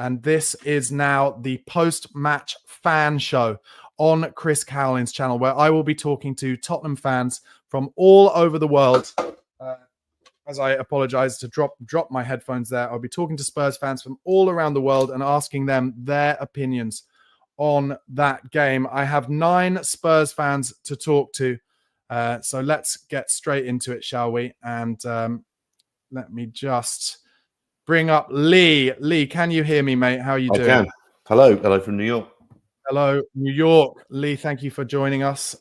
and this is now the post-match fan show on Chris Cowling's channel, where I will be talking to Tottenham fans from all over the world. As I apologize to drop my headphones there, I'll be talking to Spurs fans from all around the world and asking them their opinions on that game. I have 9 Spurs fans to talk to, so let's get straight into it, shall we? And let me just bring up Lee. Lee, can you hear me, mate? How are you doing? I can. Hello from New York. Hello, New York. Lee, thank you for joining us.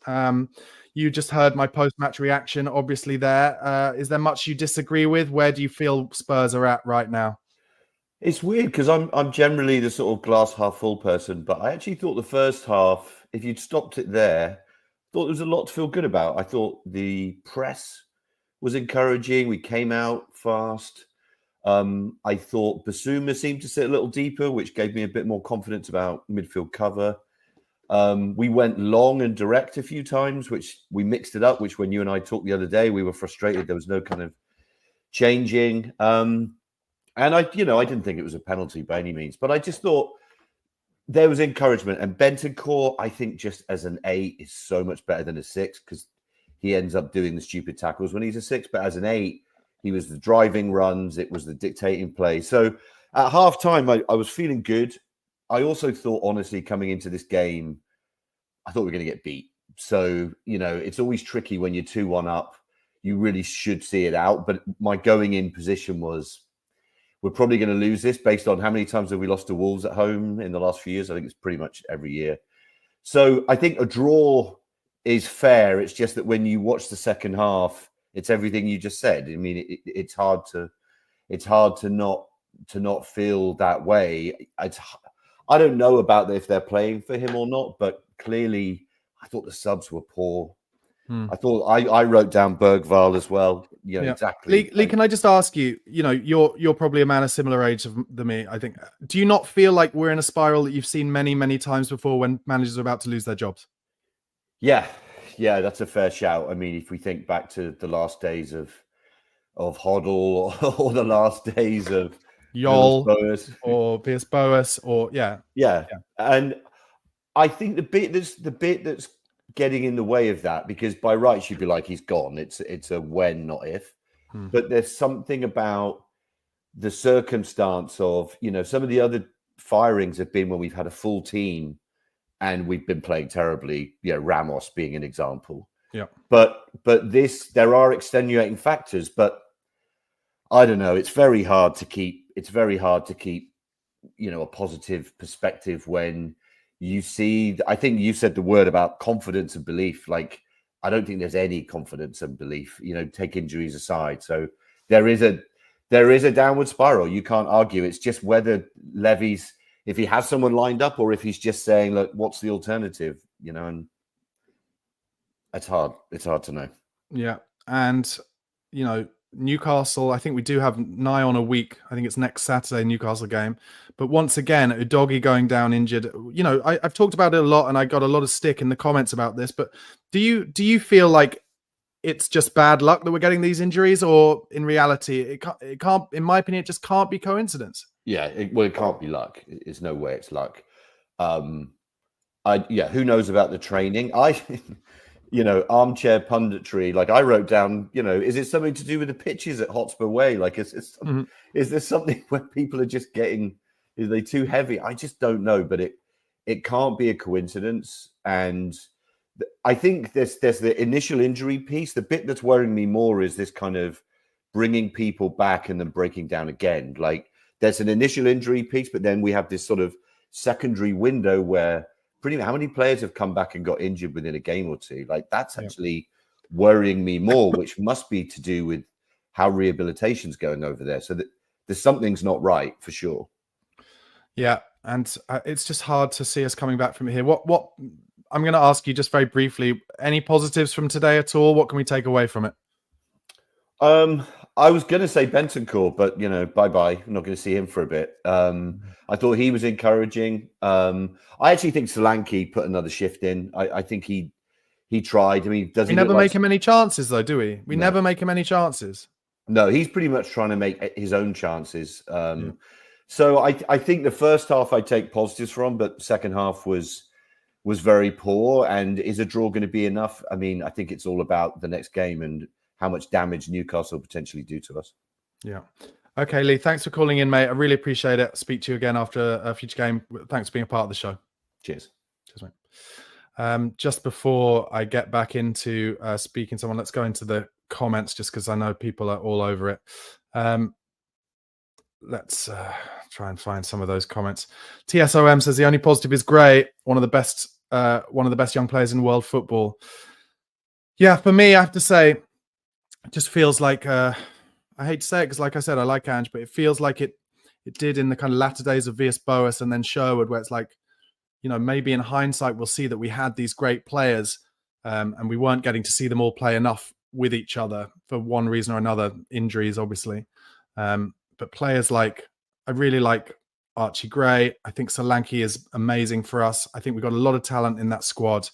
You just heard my post-match reaction, obviously there. Is there much you disagree with? Where do you feel Spurs are at right now? It's weird because I'm generally the sort of glass half full person, but I actually thought the first half, if you'd stopped it there, thought there was a lot to feel good about. I thought the press was encouraging. We came out fast. I thought Basuma seemed to sit a little deeper, which gave me a bit more confidence about midfield cover. We went long and direct a few times, which we mixed it up, which when you and I talked the other day, we were frustrated. There was no kind of changing. And I didn't think it was a penalty by any means, but I just thought there was encouragement. And Bentancur, I think just as an 8 is so much better than a 6 because he ends up doing the stupid tackles when he's a 6. But as an 8, he was the driving runs. It was the dictating play. So at half time, I was feeling good. I also thought, honestly, coming into this game, I thought we were going to get beat. So, it's always tricky when you're 2-1 up. You really should see it out. But my going in position was, we're probably going to lose this based on how many times have we lost to Wolves at home in the last few years. I think it's pretty much every year. So I think a draw is fair. It's just that when you watch the second half, it's everything you just said. I mean, it's hard to not feel that way. I don't know about if they're playing for him or not, but clearly I thought the subs were poor. I thought I wrote down Bergvall as well. Yeah, exactly. Lee, can I just ask you, you're probably a man of similar age than me, I think. Do you not feel like we're in a spiral that you've seen many, many times before when managers are about to lose their jobs? Yeah, that's a fair shout. I mean, if we think back to the last days of Hoddle or the last days of Yol or Pierce Boas or yeah. And I think the bit that's getting in the way of that, because by rights you'd be like, he's gone. It's a when, not if. But there's something about the circumstance of, some of the other firings have been when we've had a full team and we've been playing terribly, Ramos being an example. Yeah. But there are extenuating factors, but I don't know. It's very hard to keep a positive perspective when you see, I think you said the word about confidence and belief. Like, I don't think there's any confidence and belief, take injuries aside. So there is a downward spiral. You can't argue. It's just whether Levy's, if he has someone lined up or if he's just saying, look, what's the alternative? And it's hard. It's hard to know. Yeah. And, Newcastle, I think we do have nigh on a week. I think it's next Saturday, Newcastle game. But once again, Udogie going down injured. I've talked about it a lot and I got a lot of stick in the comments about this. But do you feel like it's just bad luck that we're getting these injuries, or in reality, it can't, in my opinion, it just can't be coincidence? Yeah, it can't be luck. There's no way it's luck. Who knows about the training? Armchair punditry. Like I wrote down, is it something to do with the pitches at Hotspur Way? Like, is there something where people are just getting? Is they too heavy? I just don't know. But it can't be a coincidence. And I think there's the initial injury piece. The bit that's worrying me more is this kind of bringing people back and then breaking down again. Like there's an initial injury piece, but then we have this sort of secondary window where pretty much how many players have come back and got injured within a game or two? Like that's actually worrying me more, which must be to do with how rehabilitation's going over there. So that there's something's not right for sure. Yeah. And it's just hard to see us coming back from here. What I'm going to ask you just very briefly, any positives from today at all? What can we take away from it? I was going to say Bentancur, but bye-bye. I'm not going to see him for a bit. I thought he was encouraging. I actually think Solanke put another shift in. I think he tried. I mean, we never make him any chances, though, do we? We never make him any chances. No, he's pretty much trying to make his own chances. So I think the first half I take positives from, but the second half was very poor. And is a draw going to be enough? I mean, I think it's all about the next game and how much damage Newcastle potentially do to us. Yeah. Okay, Lee, thanks for calling in, mate. I really appreciate it. Speak to you again after a future game. Thanks for being a part of the show. Cheers. Cheers, mate. Just before I get back into speaking to someone, let's go into the comments just because I know people are all over it. Let's try and find some of those comments. TSOM says the only positive is Gray, one of the best young players in world football. Yeah, for me, I have to say, it just feels like I hate to say it because, like I said, I like Ange, but it feels like it did in the kind of latter days of Villas-Boas and then Sherwood, where it's like, maybe in hindsight we'll see that we had these great players and we weren't getting to see them all play enough with each other for one reason or another, injuries obviously. But players like, I really like Archie Gray. I think Solanke is amazing for us. I think we've got a lot of talent in that squad,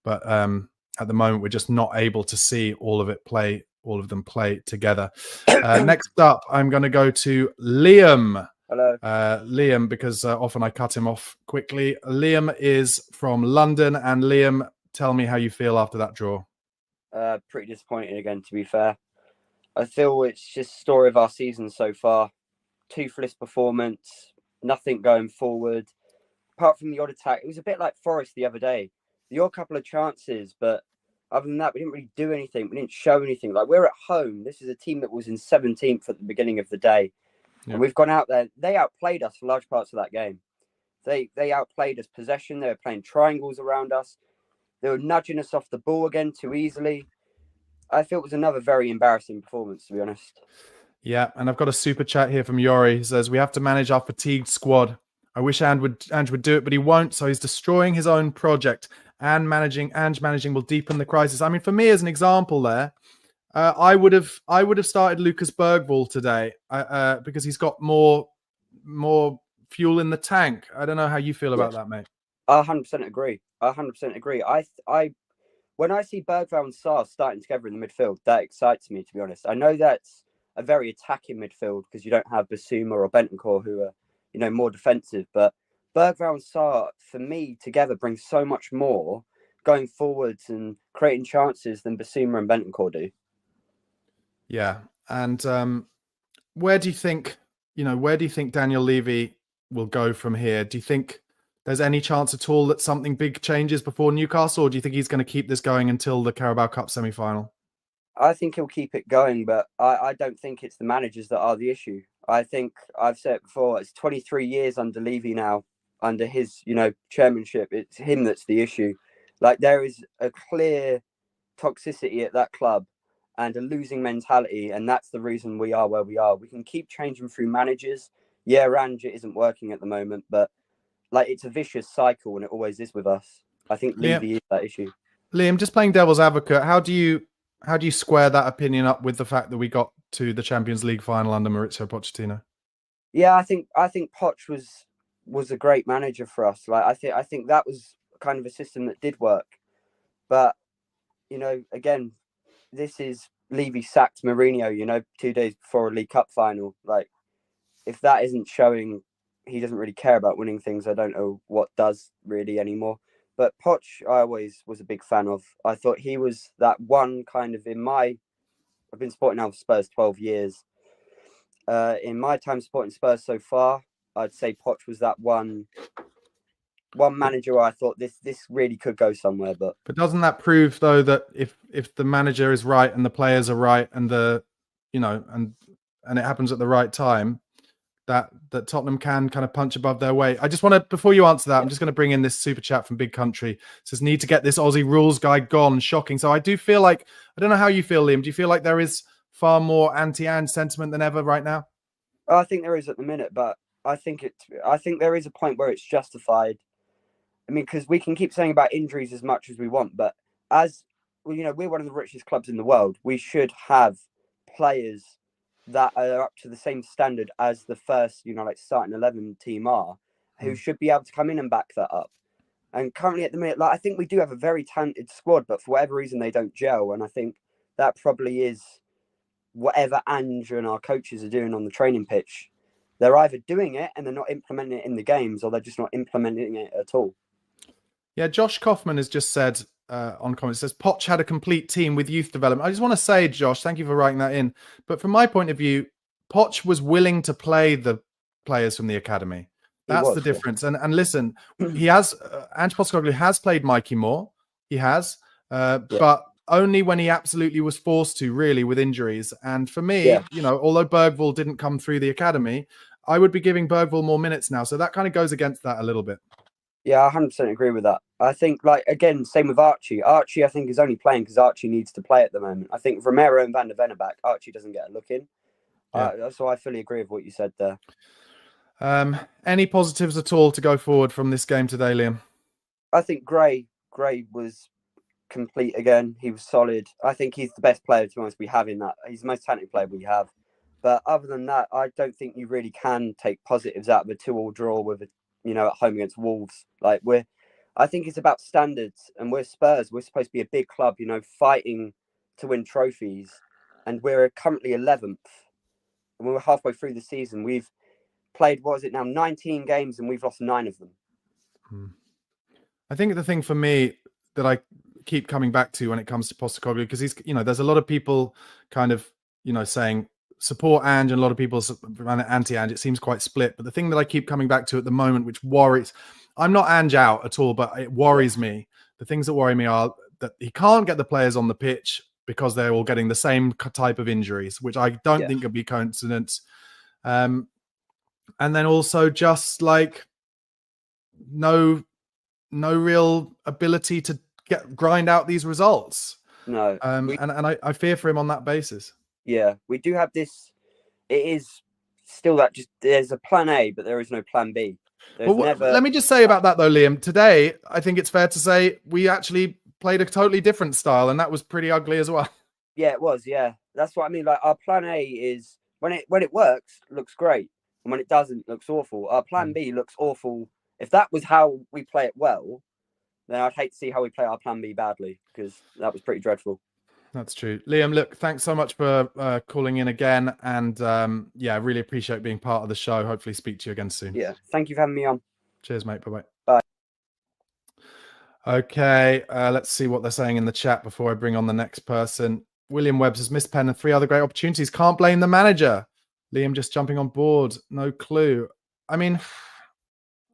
but at the moment we're just not able to see all of them play together. Next up, I'm going to go to Liam. Hello. Liam, because often I cut him off quickly. Liam is from London, and Liam, tell me how you feel after that draw. Pretty disappointing again, to be fair. I feel it's just story of our season so far. Toothless performance, nothing going forward. Apart from the odd attack, it was a bit like Forest the other day. The odd couple of chances, but other than that, we didn't really do anything. We didn't show anything. Like, we're at home. This is a team that was in 17th at the beginning of the day. Yeah. And we've gone out there. They outplayed us for large parts of that game. They outplayed us possession. They were playing triangles around us. They were nudging us off the ball again too easily. I feel it was another very embarrassing performance, to be honest. Yeah, and I've got a super chat here from Yori. He says, we have to manage our fatigued squad. I wish Ange would do it, but he won't, so he's destroying his own project. And Ange managing will deepen the crisis. I mean, for me, as an example there, I would have started Lucas Bergvall today because he's got more fuel in the tank. I don't know how you feel about that, mate. I 100% agree. When I see Bergvall and Sarr starting together in the midfield, that excites me, to be honest. I know that's a very attacking midfield because you don't have Basuma or Bentancur who are, more defensive. But Bergvall and Sarr, for me, together bring so much more going forwards and creating chances than Basuma and Bentancur do. Yeah, and where do you think Daniel Levy will go from here? Do you think there's any chance at all that something big changes before Newcastle, or do you think he's going to keep this going until the Carabao Cup semi-final? I think he'll keep it going, but I don't think it's the managers that are the issue. I think I've said it before, it's 23 years under Levy now, under his, chairmanship. It's him that's the issue. Like, there is a clear toxicity at that club and a losing mentality, and that's the reason we are where we are. We can keep changing through managers. Yeah, Range isn't working at the moment, but it's a vicious cycle, and it always is with us. I think Levy is that issue. Liam, just playing devil's advocate, how do you square that opinion up with the fact that we got to the Champions League final under Maurizio Pochettino? Yeah, I think Poch was a great manager for us. I think that was kind of a system that did work. But again, this is Levy sacked Mourinho, 2 days before a League Cup final. If that isn't showing he doesn't really care about winning things, I don't know what does really anymore. But Poch, I always was a big fan of. I thought he was that one kind of I've been supporting now for Spurs 12 years. In my time supporting Spurs so far, I'd say Poch was that one manager where I thought this really could go somewhere. But doesn't that prove though that if the manager is right and the players are right and and it happens at the right time, that Tottenham can kind of punch above their weight? I just want to, before you answer that, I'm just going to bring in this super chat from Big Country. It says, need to get this Aussie rules guy gone. Shocking. So I do feel like, I don't know how you feel, Liam. Do you feel like there is far more anti-Ange sentiment than ever right now? I think there is at the minute, but I think there is a point where it's justified. I mean, because we can keep saying about injuries as much as we want, but as we're one of the richest clubs in the world, we should have players that are up to the same standard as the first, starting 11 team are, who should be able to come in and back that up. And currently at the minute, I think we do have a very talented squad, but for whatever reason, they don't gel. And I think that probably is whatever Ange and our coaches are doing on the training pitch. they're either doing it and they're not implementing it in the games, or they're just not implementing it at all. Yeah, Josh Kaufman has just said on comments, says Poch had a complete team with youth development. I just want to say, Josh, thank you for writing that in. But from my point of view, Poch was willing to play the players from the academy. That's the difference. Yeah. And listen, he has Ange Postecoglou has played Mikey Moore. He has, but only when he absolutely was forced to, really, with injuries. And for me, you know, although Bergvall didn't come through the academy, I would be giving Bergvall more minutes now. So that kind of goes against that a little bit. Yeah, I 100% agree with that. I think, like, again, same with Archie. Archie, I think, is only playing because Archie needs to play at the moment. I think Romero and Van der Ven are back. Archie doesn't get a look in. So I fully agree with what you said there. Any positives at all to go forward from this game today, Liam? I think Gray was complete again. He was solid. I think he's the best player, to be honest, we have in that. He's the most talented player we have. But other than that, I don't think you really can take positives out of a 2-2 draw with, at home against Wolves. Like, I think it's about standards, and we're Spurs. We're supposed to be a big club, fighting to win trophies, and we're currently 11th. And we were halfway through the season. We've played, 19 games, and we've lost 9 of them. I think the thing for me that I keep coming back to when it comes to Postecoglou, because he's, there's a lot of people kind of, saying support Ange, and a lot of people anti-Ange. It seems quite split. But the thing that I keep coming back to at the moment, which worries, I'm not Ange out at all, but it worries me. The things that worry me are that he can't get the players on the pitch because they're all getting the same type of injuries, which I don't think would be coincidence. And then also just like no real ability to grind out these results. No. And I fear for him on that basis. Yeah, we do have this. It is still that there's a plan A, but there is no plan B. Let me just say about that though, Liam. Today, I think it's fair to say we actually played a totally different style, and that was pretty ugly as well. Yeah, it was. Yeah, that's what I mean. Like, our plan A is when it works, looks great, and when it doesn't, looks awful. Our plan B looks awful. If that was how we play it well, then I'd hate to see how we play our plan B badly, because that was pretty dreadful. That's true. Liam, look, thanks so much for calling in again. And really appreciate being part of the show. Hopefully speak to you again soon. Yeah. Thank you for having me on. Cheers, mate. Bye-bye. Bye. Okay. Let's see what they're saying in the chat before I bring on the next person. William Webb says, missed pen and 3 other great opportunities. Can't blame the manager. Liam just jumping on board. No clue. I mean,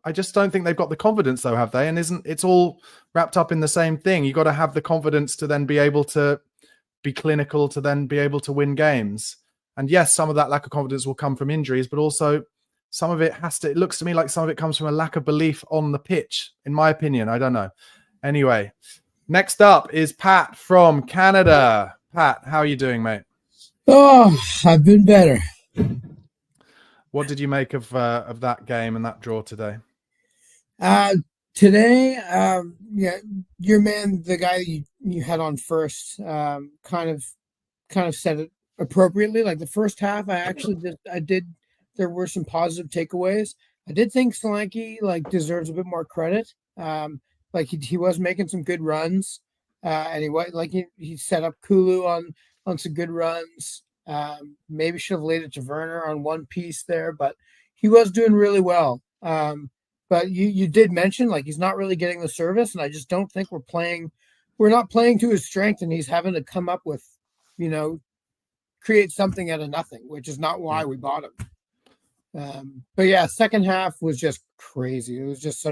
I just don't think they've got the confidence though, have they? And it's all wrapped up in the same thing. You got to have the confidence to then be able to be clinical, to then be able to win games. And yes, some of that lack of confidence will come from injuries, but also some of it it looks to me like some of it comes from a lack of belief on the pitch, in my opinion. I don't know. Anyway, next up is Pat from Canada. Pat, how are you doing, mate? Oh, I've been better. What did you make of that game and that draw today? Today, your man, the guy you had on first, kind of said it appropriately. Like the first half, there were some positive takeaways. I did think Solanke deserves a bit more credit. He was making some good runs, and he set up Kulu on some good runs. Maybe should have laid it to Werner on one piece there, but he was doing really well. But you did mention he's not really getting the service, and I just don't think we're not playing to his strength, and he's having to come up with, create something out of nothing, which is not why we bought him. But yeah, second half was just crazy. It was just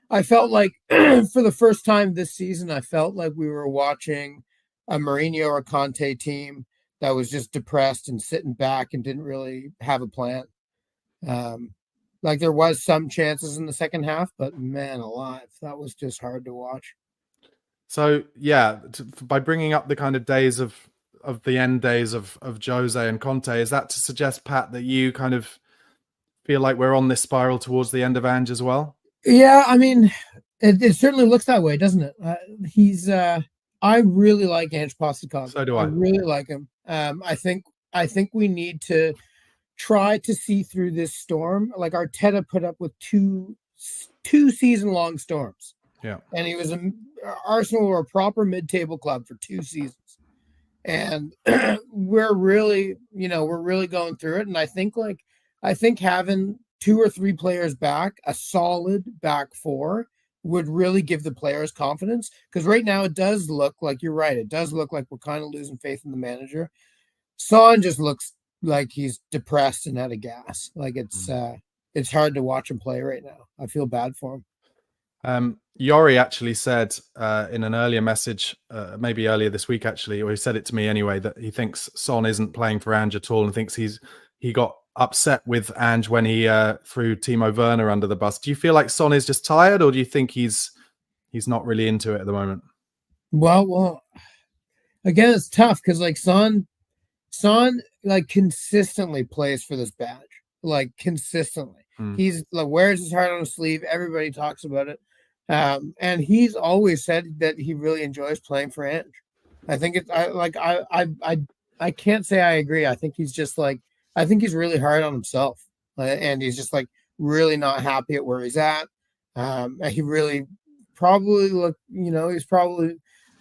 I felt like for the first time this season, I felt like we were watching a Mourinho or Conte team that was just depressed and sitting back and didn't really have a plan. There was some chances in the second half, but man alive, that was just hard to watch. So yeah, by bringing up the kind of days of the end days of Jose and Conte, is that to suggest, Pat, that you kind of feel like we're on this spiral towards the end of Ange as well? Yeah, I mean, it certainly looks that way, doesn't it? I really like Ange Postecoglou. So do I. I really like him. I think we need to try to see through this storm. Like Arteta put up with two season-long storms. Yeah. And he was Arsenal were a proper mid-table club for 2 seasons. And we're really going through it. And I think I think having 2 or 3 players back, a solid back 4, would really give the players confidence. Because right now it does look like, you're right, it does look like we're kind of losing faith in the manager. Son just looks like he's depressed and out of gas. Like it's hard to watch him play right now. I feel bad for him. Yori actually said in an earlier message, maybe earlier this week actually, or he said it to me anyway, that he thinks Son isn't playing for Ange at all, and thinks he got upset with Ange when he threw Timo Werner under the bus. Do you feel like Son is just tired, or do you think he's not really into it at the moment? Well, again, it's tough because like Son like consistently plays for this badge, like consistently. He's like wears his heart on his sleeve. Everybody talks about it, and he's always said that he really enjoys playing for Ange. I think it's I can't say I agree. I think he's just like, I think he's really hard on himself, and he's just like really not happy at where he's at. He really probably he's probably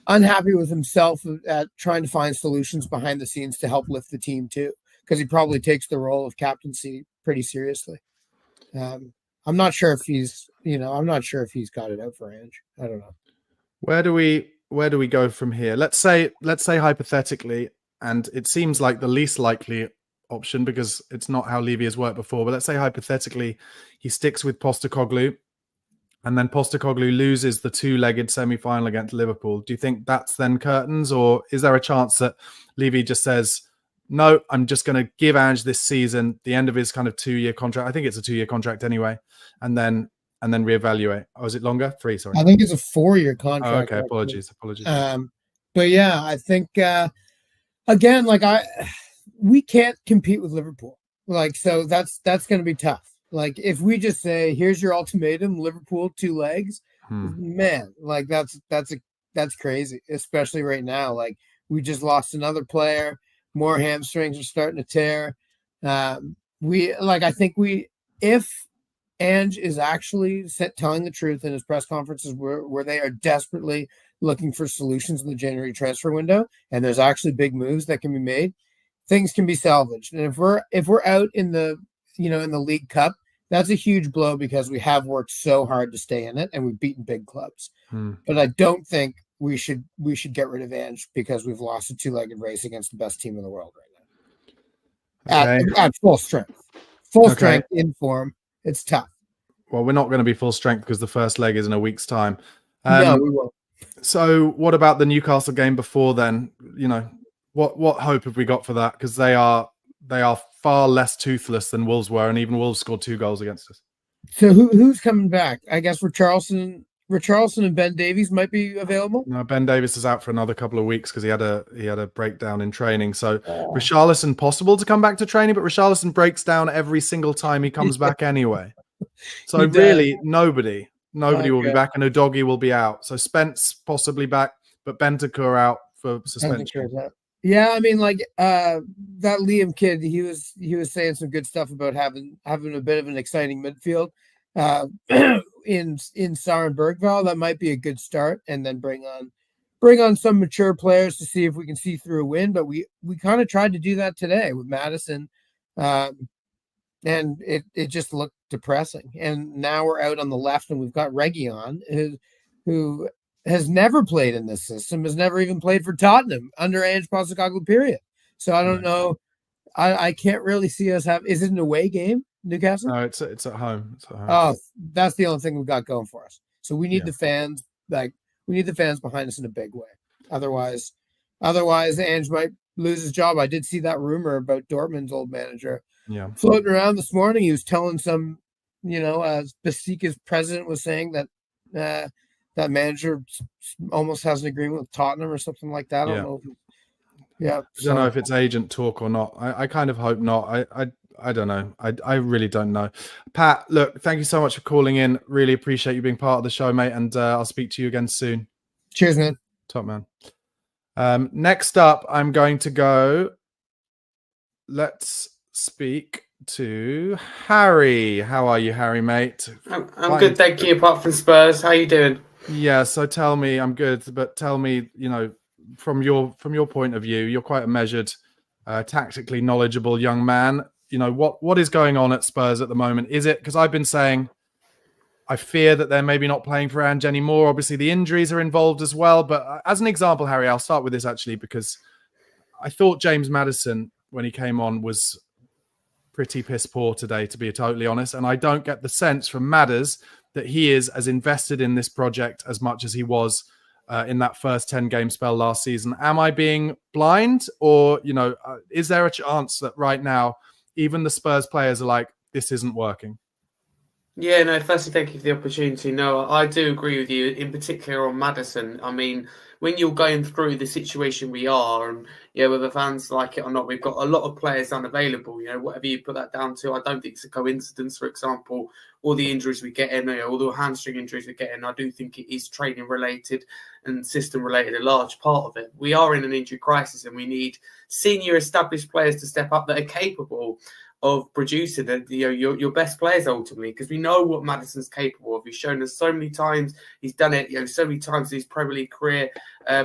unhappy with himself at trying to find solutions behind the scenes to help lift the team too, because he probably takes the role of captaincy pretty seriously. I'm not sure if he's got it out for Ange. I don't know. Where do we go from here? Let's say hypothetically, and it seems like the least likely option because it's not how Levy has worked before, but let's say hypothetically he sticks with Postecoglou, and then Postecoglou loses the 2-legged semi-final against Liverpool. Do you think that's then curtains, or is there a chance that Levy just says, no, I'm just going to give Ange this season, the end of his kind of 2-year contract? I think it's a 2-year contract anyway, and then reevaluate. Oh, is it longer? 3, sorry. I think it's a 4-year contract. Oh, okay, apologies. But yeah, I think again, like we can't compete with Liverpool. Like, so that's going to be tough. Like, if we just say, here's your ultimatum, Liverpool 2 legs, man, like that's crazy, especially right now. Like, we just lost another player, more hamstrings are starting to tear. I think if Ange is actually telling the truth in his press conferences where they are desperately looking for solutions in the January transfer window, and there's actually big moves that can be made, things can be salvaged. And if we're out in the in the League Cup, that's a huge blow because we have worked so hard to stay in it and we've beaten big clubs. But I don't think we should get rid of Ange because we've lost a 2-legged race against the best team in the world right now. At full strength. Strength in form. It's tough. Well, we're not going to be full strength because the first leg is in a week's time. No, we won't. So what about the Newcastle game before then? What hope have we got for that? Because they are far less toothless than Wolves were, and even Wolves scored 2 goals against us. So who's coming back? I guess Richarlison and Ben Davies might be available. No, Ben Davies is out for another couple of weeks because he had a breakdown in training. So Richarlison possible to come back to training, but Richarlison breaks down every single time he comes back anyway. So really, nobody will be back, and Udogie will be out. So Spence possibly back, but Bentancur out for suspension. Yeah, I mean, like that Liam kid, he was saying some good stuff about having a bit of an exciting midfield in Sarr and Bergvall. That might be a good start, and then bring on some mature players to see if we can see through a win. But we kind of tried to do that today with Madison, and it just looked depressing. And now we're out on the left, and we've got Reguilon, who has never played in this system, has never even played for Tottenham under Ange Postecoglou, period. So I don't know. I can't really see us have. Is it an away game, Newcastle? No, it's at home. Oh, that's the only thing we've got going for us. So we need the fans. We need the fans behind us in a big way. Otherwise, Ange might lose his job. I did see that rumor about Dortmund's old manager floating around this morning. He was telling some, Benfica's president was saying that that manager almost has an agreement with Tottenham or something like that. I don't know. I don't know if it's agent talk or not. I kind of hope not. I don't know. I really don't know. Pat, look, thank you so much for calling in. Really appreciate you being part of the show, mate. And I'll speak to you again soon. Cheers, man. Top man. Next up, I'm going to go. Let's speak to Harry. How are you, Harry, mate? I'm good, thank you. Apart from Spurs, how you doing? Yeah, so tell me, I'm good, but tell me, from your point of view, you're quite a measured, tactically knowledgeable young man. what is going on at Spurs at the moment? Is it because I've been saying I fear that they're maybe not playing for Ange anymore? Obviously, the injuries are involved as well. But as an example, Harry, I'll start with this actually, because I thought James Maddison, when he came on, was pretty piss poor today, to be totally honest. And I don't get the sense from Madders that he is as invested in this project as much as he was in that first 10-game spell last season. Am I being blind? Or, is there a chance that right now, even the Spurs players are like, this isn't working? Yeah, no, firstly, thank you for the opportunity. No, I do agree with you, in particular on Maddison. I mean, when you're going through the situation we are, and whether fans like it or not, we've got a lot of players unavailable. Whatever you put that down to, I don't think it's a coincidence. For example, all the injuries we get in, all the hamstring injuries we get in, I do think it is training related and system related, a large part of it. We are in an injury crisis, and we need senior established players to step up that are capable of producing your best players ultimately, because we know what Maddison's capable of. He's shown us so many times. He's done it, so many times in his Premier League career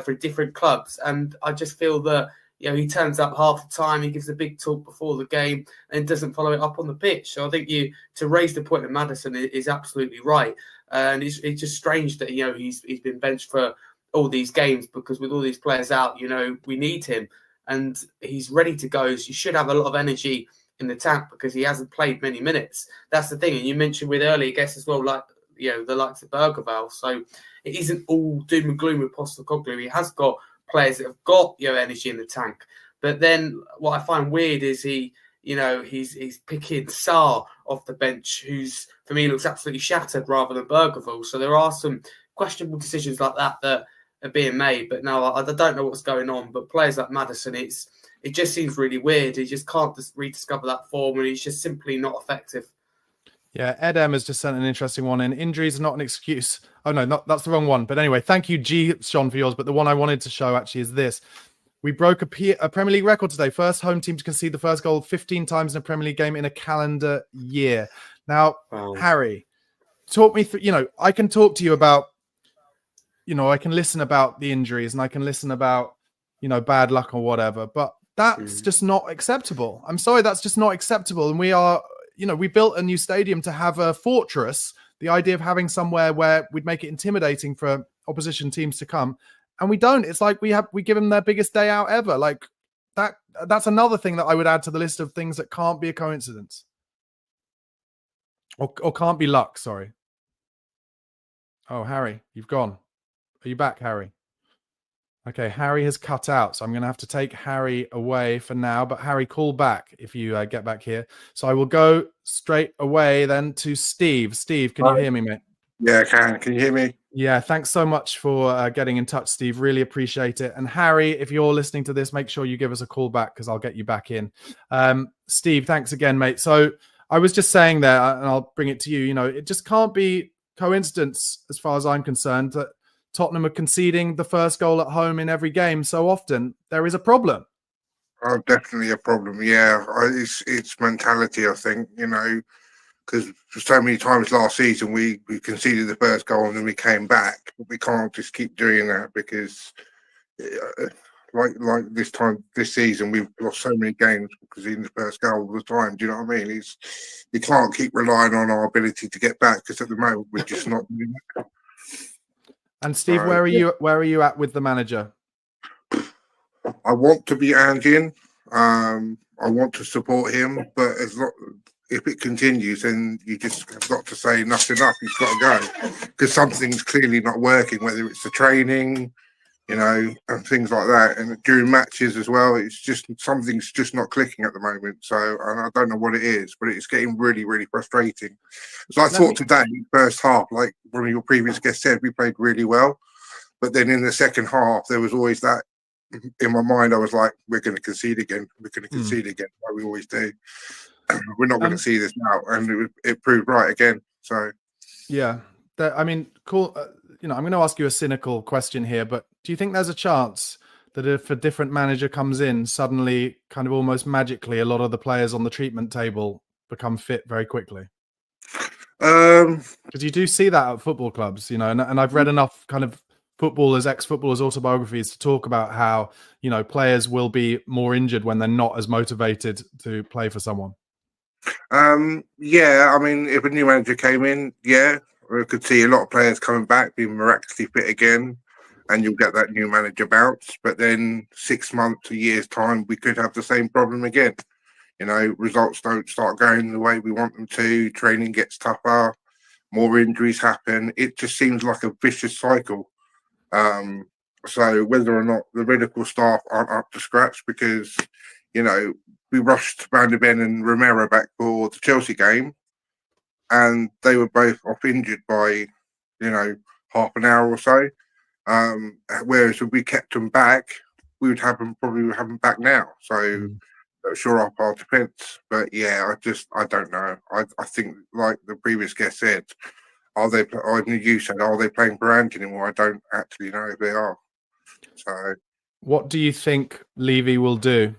for different clubs. And I just feel that he turns up half the time, he gives a big talk before the game, and doesn't follow it up on the pitch. So I think to raise the point of Maddison is absolutely right. And it's just strange that he's been benched for all these games, because with all these players out, we need him, and he's ready to go. So you should have a lot of energy in the tank, because he hasn't played many minutes. That's the thing. And you mentioned with earlier guests as well, like the likes of Bergevall. So it isn't all doom and gloom with Postecoglou. He has got players that have got energy in the tank. But then what I find weird is he's picking Sarr off the bench, who's for me looks absolutely shattered, rather than Bergevall. So there are some questionable decisions like that are being made. But no, I don't know what's going on. But players like Maddison, it just seems really weird. He just can't rediscover that form, and he's just simply not effective. Yeah, Ed M has just sent an interesting one in. Injuries are not an excuse. Oh, no, that's the wrong one. But anyway, thank you, G. Sean, for yours. But the one I wanted to show actually is this. We broke a Premier League record today. First home team to concede the first goal 15 times in a Premier League game in a calendar year. Now, wow. Harry, talk me through, I can talk to you about, I can listen about the injuries, and I can listen about, bad luck or whatever. But that's just not acceptable. I'm sorry, that's just not acceptable. And we are, we built a new stadium to have a fortress. The idea of having somewhere where we'd make it intimidating for opposition teams to come, and we don't. It's like we give them their biggest day out ever. Like that's another thing that I would add to the list of things that can't be a coincidence, or can't be luck. Sorry. Oh, Harry, you've gone. Are you back, Harry? Okay, Harry has cut out, so I'm going to have to take Harry away for now. But Harry, call back if you get back here. So I will go straight away then to Steve. Steve, can you hear me, mate? Yeah, I can. Can you hear me? Yeah, thanks so much for getting in touch, Steve. Really appreciate it. And Harry, if you're listening to this, make sure you give us a call back, because I'll get you back in. Steve, thanks again, mate. So I was just saying there, and I'll bring it to you, it just can't be coincidence, as far as I'm concerned, that Tottenham are conceding the first goal at home in every game so often. There is a problem. Oh, definitely a problem. Yeah, it's mentality, I think, because so many times last season we conceded the first goal and then we came back. We can't just keep doing that, because like this season we've lost so many games conceding the first goal all the time. Do you know what I mean? You can't keep relying on our ability to get back, because at the moment we're just not doing it. And Steve, where are you at with the manager? I want to be Angian. I want to support him, but if it continues, then you just have got to say enough's enough. He's got to go, because something's clearly not working. Whether it's the training, and things like that, and during matches as well, it's just something's just not clicking at the moment. So, and I don't know what it is, but it's getting really, really frustrating. So I thought today, first half, like one of your previous guests said, we played really well, but then in the second half, there was always that in my mind. I was like, we're going to concede again. We're going to concede again, like we always do. We're not going to see this now, and it proved right again. So, yeah, cool. I'm going to ask you a cynical question here, but do you think there's a chance that if a different manager comes in, suddenly, kind of almost magically, a lot of the players on the treatment table become fit very quickly? Because you do see that at football clubs, and I've read enough kind of ex-footballers' autobiographies to talk about how, players will be more injured when they're not as motivated to play for someone. Yeah, I mean, if a new manager came in, yeah, we could see a lot of players coming back, being miraculously fit again, and you'll get that new manager bounce. But then 6 months, a year's time, we could have the same problem again. You know, results don't start going the way we want them to. Training gets tougher, more injuries happen. It just seems like a vicious cycle. So whether or not the medical staff aren't up to scratch, because you know we rushed Van der Ben and Romero back for the Chelsea game, and they were both off injured by half an hour or so. Whereas if we kept them back, we would probably have them back now. So shore up our defence. But yeah, I don't know. I think like the previous guest said, you said, are they playing for Ange anymore? I don't actually know if they are. So what do you think Levy will do?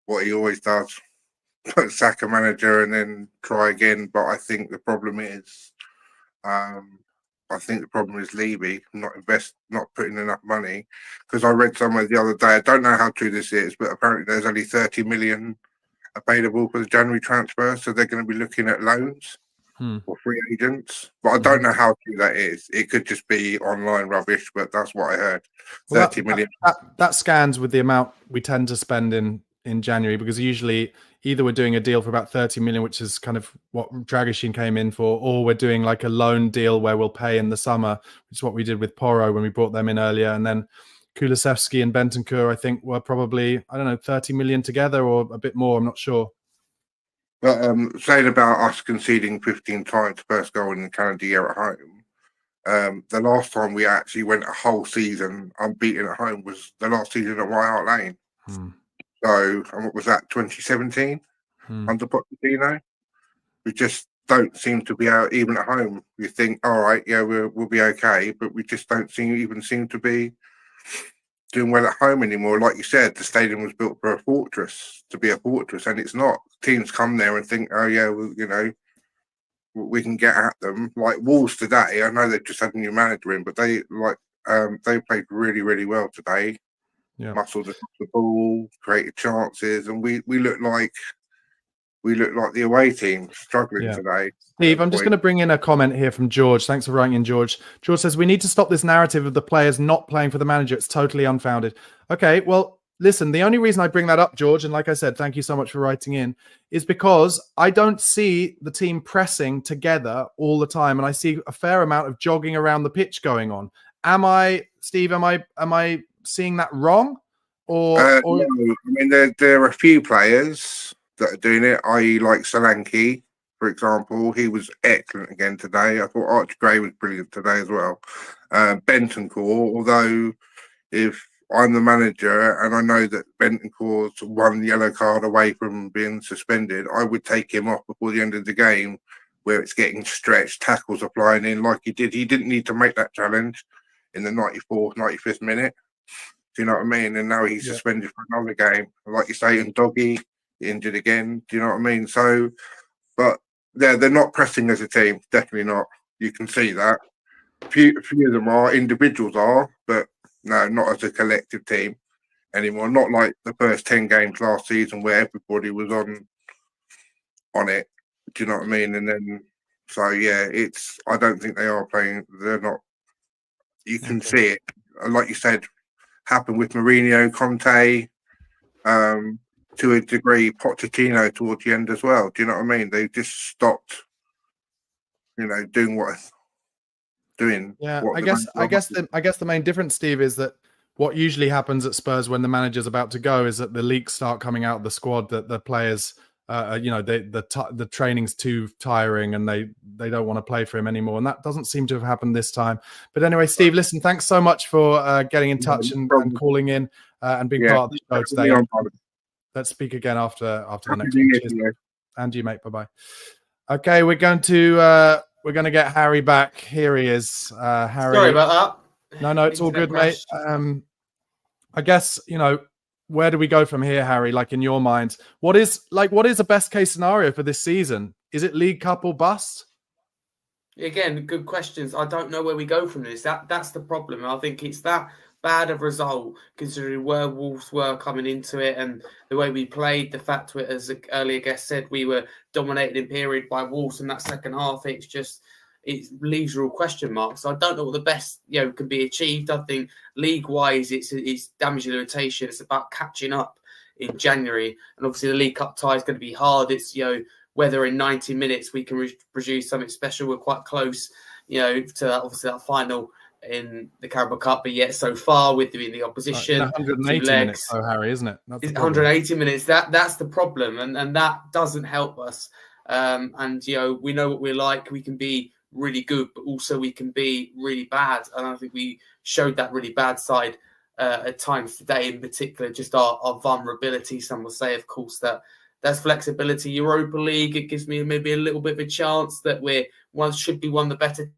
What he always does. Sack a manager and then try again. But I think the problem is Levy not putting enough money, because I read somewhere the other day, I don't know how true this is, but apparently there's only 30 million available for the January transfer, so they're going to be looking at loans or free agents. But I don't know how true that is. It could just be online rubbish, but that's what I heard. 30 million. That scans with the amount we tend to spend in January, because usually either we're doing a deal for about 30 million, which is kind of what Dragusin came in for, or we're doing like a loan deal where we'll pay in the summer, which is what we did with Porro when we brought them in earlier. And then Kulusevski and Bentancur, I think, were probably, 30 million together or a bit more. I'm not sure. But saying about us conceding 15 times first goal in the calendar year at home, the last time we actually went a whole season unbeaten at home was the last season at White Hart Lane. So, and what was that, 2017 under Pochettino? We just don't seem to be out, even at home. You think, all right, yeah, we'll be okay, but we just don't seem to be doing well at home anymore. Like you said, the stadium was built for to be a fortress, and it's not. Teams come there and think, oh yeah, well, we can get at them. Like Wolves today, I know they've just had a new manager in, but they played really, really well today. Yeah. Muscled across the ball, created chances, and we look like the away team struggling today. Steve, I'm just going to bring in a comment here from George. Thanks for writing in, George. George says, we need to stop this narrative of the players not playing for the manager. It's totally unfounded. Okay, well, listen, the only reason I bring that up, George, and like I said, thank you so much for writing in, is because I don't see the team pressing together all the time, and I see a fair amount of jogging around the pitch going on. Am I seeing that wrong? Or no. I mean, there are a few players that are doing it, i.e. like Solanke, for example. He was excellent again today. I thought Archie Gray was brilliant today as well. Bentancur, although if I'm the manager and I know that Bentancur's 1 yellow card away from being suspended, I would take him off before the end of the game, where it's getting stretched, tackles are flying in like he did. He didn't need to make that challenge in the 94th, 95th minute. Do you know what I mean? And now he's suspended for another game. Like you say, and Doggy injured again. Do you know what I mean? So, but they're not pressing as a team. Definitely not. You can see that. A few of them are. Individuals are, but no, not as a collective team anymore. Not like the first 10 games last season where everybody was on it. Do you know what I mean? And then, so yeah, I don't think they are playing. They're not. You can see it. Like you said, happened with Mourinho, Conte, to a degree, Pochettino towards the end as well. Do you know what I mean? They just stopped, doing what doing. Yeah, I guess the main difference, Steve, is that what usually happens at Spurs when the manager's about to go is that the leaks start coming out of the squad, that the players, the training's too tiring and they don't want to play for him anymore. And that doesn't seem to have happened this time. But anyway, Steve, listen, thanks so much for getting in touch and calling in and being part of the show today. Let's speak again after the next one. And you, mate. Bye-bye. Okay, we're going to get Harry back. Here he is. Harry. Sorry about that. No, it's all good, mate. I guess, where do we go from here, Harry? Like, in your mind, what is the best case scenario for this season? Is it League Cup or bust? Again, good questions. I don't know where we go from this. That's the problem. I think it's that bad of result considering where Wolves were coming into it and the way we played. The fact that, as the earlier guest said, we were dominated in period by Wolves in that second half. It leaves real question marks. So I don't know what the best can be achieved. I think league-wise, it's damage limitation. It's about catching up in January, and obviously the League Cup tie is going to be hard. It's whether in 90 minutes we can produce something special. We're quite close, to that, obviously that final in the Carabao Cup, but yet so far with the opposition, 180 minutes, though, Harry, isn't it? It's 180 minutes. That's the problem, and that doesn't help us. And we know what we're like. We can be really good, but also we can be really bad. And I think we showed that really bad side at times today, in particular, just our vulnerability. Some will say, of course, that's flexibility. Europa League, it gives me maybe a little bit of a chance that should be one of the better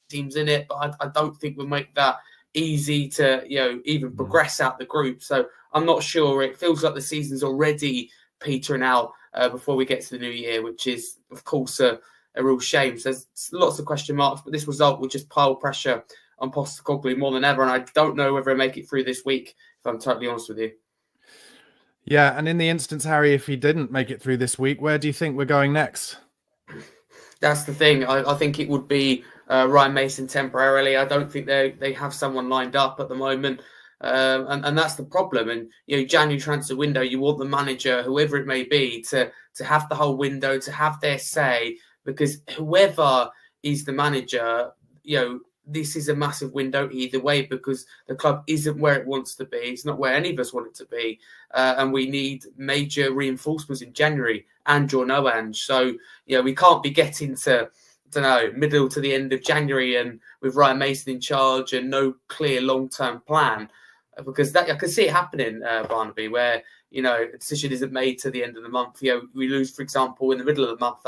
teams in it, but I don't think we'll make that easy to even progress out the group. So I'm not sure. It feels like the season's already petering out before we get to the new year, which is, of course, a real shame. So there's lots of question marks, but this result will just pile pressure on Postecoglou more than ever, and I don't know whether I make it through this week, if I'm totally honest with you. Yeah, and in the instance, Harry, if he didn't make it through this week, where do you think we're going next? That's the thing. I think it would be Ryan Mason temporarily. I don't think they have someone lined up at the moment. And that's the problem. And January transfer window, you want the manager, whoever it may be, to have the whole window, to have their say, because whoever is the manager, this is a massive window either way, because the club isn't where it wants to be. It's not where any of us want it to be. And we need major reinforcements in January, Ange or no Ange. So, we can't be getting to, middle to the end of January and with Ryan Mason in charge and no clear long-term plan. Because I can see it happening, Barnaby, where, a decision isn't made to the end of the month. We lose, for example, in the middle of the month,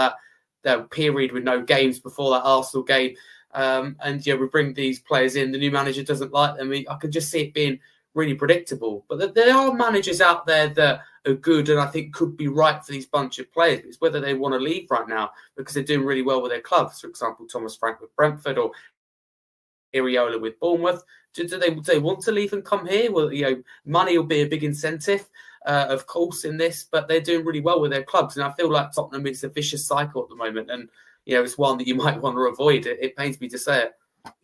that period with no games before that Arsenal game. And we bring these players in. The new manager doesn't like them. I can just see it being really predictable. But there are managers out there that are good and I think could be right for these bunch of players. It's whether they want to leave right now because they're doing really well with their clubs. For example, Thomas Frank with Brentford or Iriola with Bournemouth. Do they want to leave and come here? Well, money will be a big incentive, of course, in this. But they're doing really well with their clubs, and I feel like Tottenham is a vicious cycle at the moment, and it's one that you might want to avoid. It pains me to say it.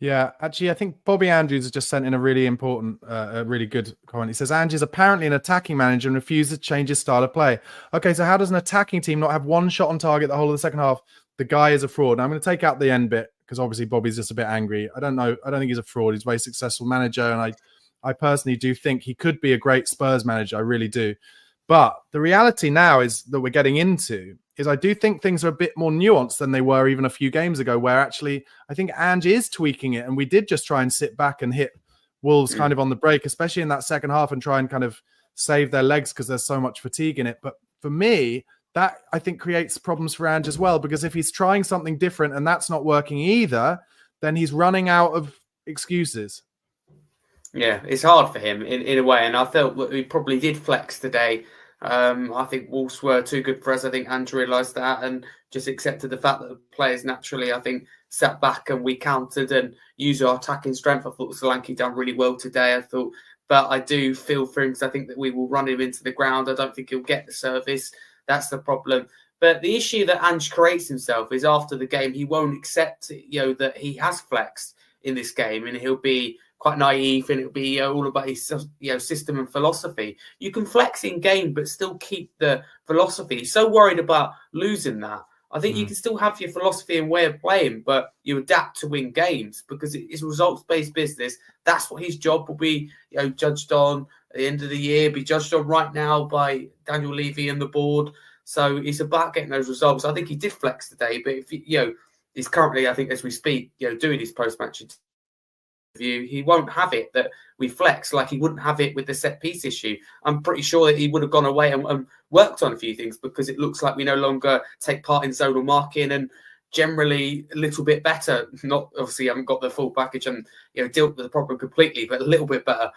Yeah, actually, I think Bobby Andrews has just sent in a really important, really good comment. He says, Ange is apparently an attacking manager and refuses to change his style of play. Okay, so how does an attacking team not have one shot on target the whole of the second half? The guy is a fraud. Now, I'm going to take out the end bit because obviously Bobby's just a bit angry. I don't know. I don't think he's a fraud. He's a very successful manager. And I personally do think he could be a great Spurs manager. I really do. But the reality now is that we're getting into is I do think things are a bit more nuanced than they were even a few games ago, where actually I think Ange is tweaking it. And we did just try and sit back and hit Wolves kind of on the break, especially in that second half, and try and kind of save their legs because there's so much fatigue in it. But for me, that I think creates problems for Ange as well, because if he's trying something different and that's not working either, then he's running out of excuses. Yeah, it's hard for him in a way. And I felt that we probably did flex today. I think Wolves were too good for us. I think Ange realised that and just accepted the fact that the players naturally, I think, sat back and we countered and used our attacking strength. I thought Solanke done really well today. But I do feel for him because I think that we will run him into the ground. I don't think he'll get the service. That's the problem. But the issue that Ange creates himself is after the game, he won't accept, that he has flexed in this game, and he'll be quite naive, and it'll be all about his, system and philosophy. You can flex in game, but still keep the philosophy. He's so worried about losing that. I think you can still have your philosophy and way of playing, but you adapt to win games because it's results-based business. That's what his job will be, judged on at the end of the year, be judged on right now by Daniel Levy and the board. So it's about getting those results. I think he did flex today, but if he's currently, I think, as we speak, doing his post-match interview, he won't have it that we flex like he wouldn't have it with the set piece issue. I'm pretty sure that he would have gone away and worked on a few things because it looks like we no longer take part in zonal marking and generally a little bit better. Not obviously, I haven't got the full package and dealt with the problem completely, but a little bit better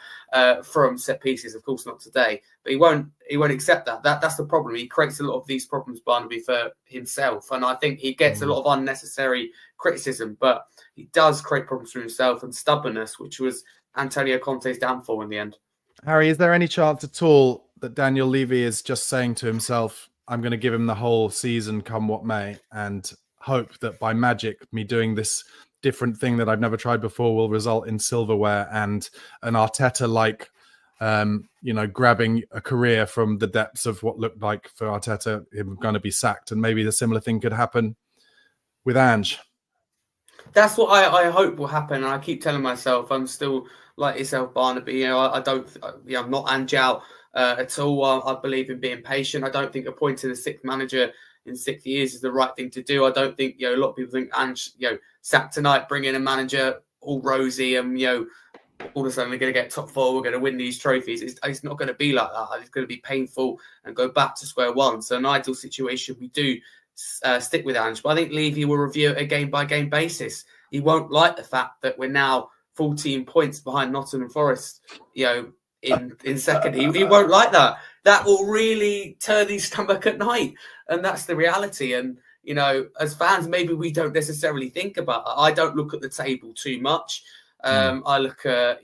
from set pieces. Of course, not today, but he won't accept that. That's the problem. He creates a lot of these problems, Barnaby, for himself, and I think he gets a lot of unnecessary criticism, but he does create problems for himself and stubbornness, which was Antonio Conte's downfall in the end. Harry, is there any chance at all that Daniel Levy is just saying to himself, I'm going to give him the whole season come what may, and hope that by magic, me doing this different thing that I've never tried before will result in silverware and an Arteta-like, grabbing a career from the depths of what looked like for Arteta, him going to be sacked, and maybe the similar thing could happen with Ange? That's what I hope will happen. And I keep telling myself I'm still like yourself, Barnaby. I'm not Ange out at all. I believe in being patient. I don't think appointing a sixth manager in 6 years is the right thing to do. I don't think, a lot of people think Ange, sack tonight, bring in a manager all rosy and, all of a sudden we're going to get top four, we're going to win these trophies. It's not going to be like that. It's going to be painful and go back to square one. So an ideal situation, we do stick with Ange. But I think Levy will review it a game-by-game basis. He won't like the fact that we're now 14 points behind Nottingham Forest, in second. He won't like that. That will really turn his stomach at night. And that's the reality. And, as fans, maybe we don't necessarily think about that. I don't look at the table too much. I look at,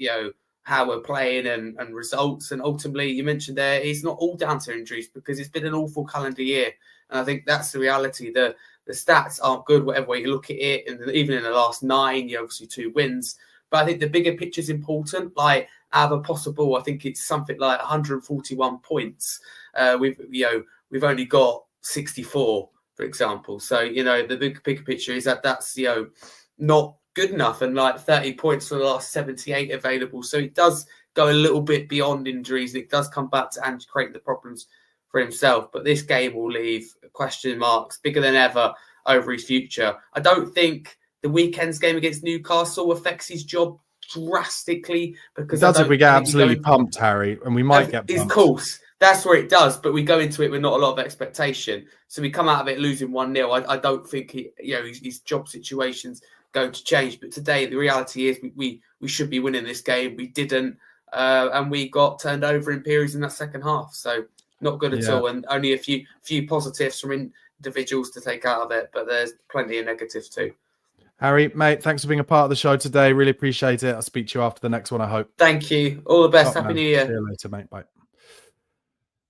how we're playing and results. And ultimately, you mentioned there, it's not all down to injuries because it's been an awful calendar year. And I think that's the reality. The stats aren't good, whatever way you look at it. And even in the last 9, obviously 2 wins. But I think the bigger picture is important. Like, out of a possible, I think it's something like 141 points. We've only got 64, for example. So, the bigger picture is that's, not good enough, and like 30 points for the last 78 available. So it does go a little bit beyond injuries. It does come back to Ange create the problems for himself. But this game will leave question marks bigger than ever over his future. I don't think the weekend's game against Newcastle affects his job drastically, because it does if we get absolutely pumped, Harry, and we might get pumped. Of course, that's where it does, but we go into it with not a lot of expectation. So we come out of it losing 1-0. I don't think his job situation's going to change. But today, the reality is we should be winning this game. We didn't, and we got turned over in periods in that second half. So not good at all, and only a few positives from individuals to take out of it, but there's plenty of negatives too. Harry, mate, thanks for being a part of the show today. Really appreciate it. I'll speak to you after the next one, I hope. Thank you. All the best. Happy New Year. See you later, mate. Bye.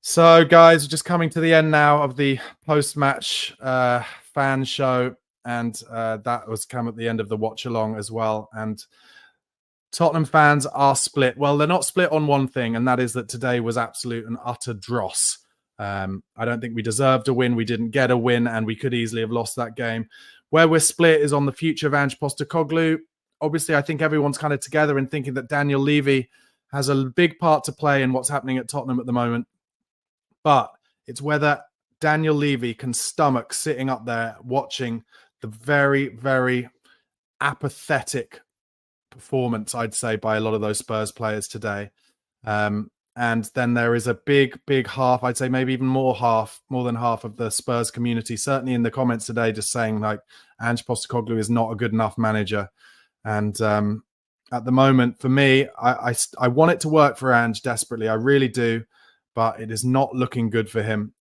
So, guys, we're just coming to the end now of the post-match fan show. And that was come at the end of the watch-along as well. And Tottenham fans are split. Well, they're not split on one thing, and that is that today was absolute and utter dross. I don't think we deserved a win. We didn't get a win, and we could easily have lost that game. Where we're split is on the future of Ange Postecoglou. Obviously, I think everyone's kind of together in thinking that Daniel Levy has a big part to play in what's happening at Tottenham at the moment. But it's whether Daniel Levy can stomach sitting up there watching the very, very apathetic performance, I'd say, by a lot of those Spurs players today. And then there is a big, big half, I'd say maybe even more than half of the Spurs community, certainly in the comments today, just saying like Ange Postecoglou is not a good enough manager. And at the moment, for me, I want it to work for Ange desperately. I really do. But it is not looking good for him.